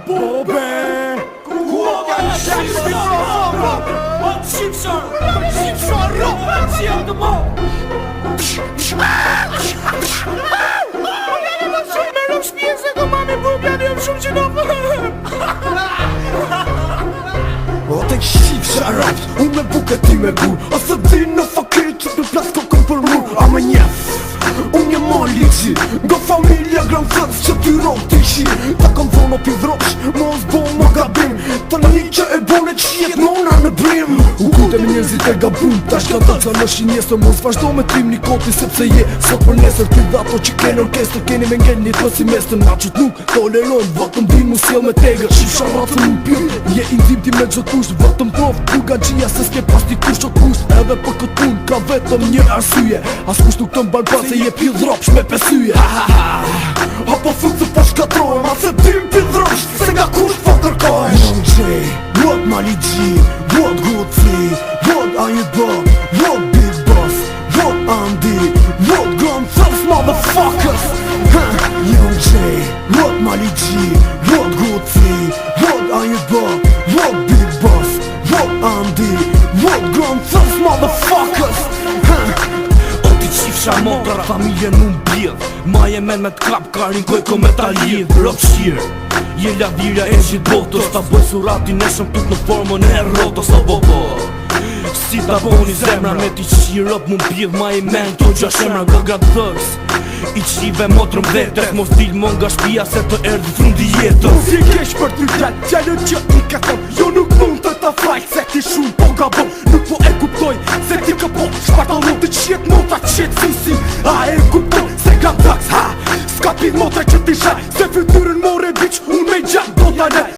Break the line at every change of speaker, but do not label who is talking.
Bobe
Kuoga Shqipshar Si jam të mo Me rëp shpje se ko mami bubja dhe jam shumë që do
O të Shqipsharat Unë me buke ti me gur Ose di në fakir që të plas kokën për mur A me njef Unë jem ma liqi Nga familja gran fëtës që ty rok t'i shi Ta kam thonë o pidhrosh Mos bo ma gabim Ta një që e bone që jetë nona në brim U kute me njerëzit e gabun Ta shka ta ca në shinjesë Mos vazhdo me trim një koti sepse je Sot për nesër ty dha po që kene orkestër Keni me ngell një të si mestër Na qët nuk toleron Vatëm din mu sjell me tegër Shqipsharatën më pyrë Je intim ti me gjë kusht Vatëm prof buga gjia se s'ke pas t'i kusht o kusht Edhe për këtë pun ka vetëm një arsye As kusht nuk të mban pas se je pidhropsh me pesyje Apo fut se po shkatrojmë A se tim pidhropsh se nga kusht po kërkojsh Young J, what Mali G, what Gucci, what Ayuba, what Big Boss, what Andy, what Gun Thugs motherfuckers Young J, what Mali G, what Gucci, what Ayuba, what Big Boss, what Andy, what Gun Thugs motherfuckers
Qifsha motor, familje nuk bjedh Ma je men me t'kap, karin koj ko me t'a lidh Rop shqirë, je lavira e gjit botos Ta boj surati neshëm tuk në formën e rotos O bobo Si ta boni zemra me t'i qirë Rop mu bjedh ma je men t'o gja shemra Gëgat thugs I qive motrëm vetës Mos dil mon nga shpia se të erdi frundi jetës
Si kesh për t'y gjatë Gjallë që i ka thonë Jo nuk mund të ta frajt Se ti shumë po gabon Nuk po e kuptoj Se ti këpo Shpartalon të qjet nota qjet si A e kuptoj Se gam taks ha Ska pid motre që ti shaj Se fytyrën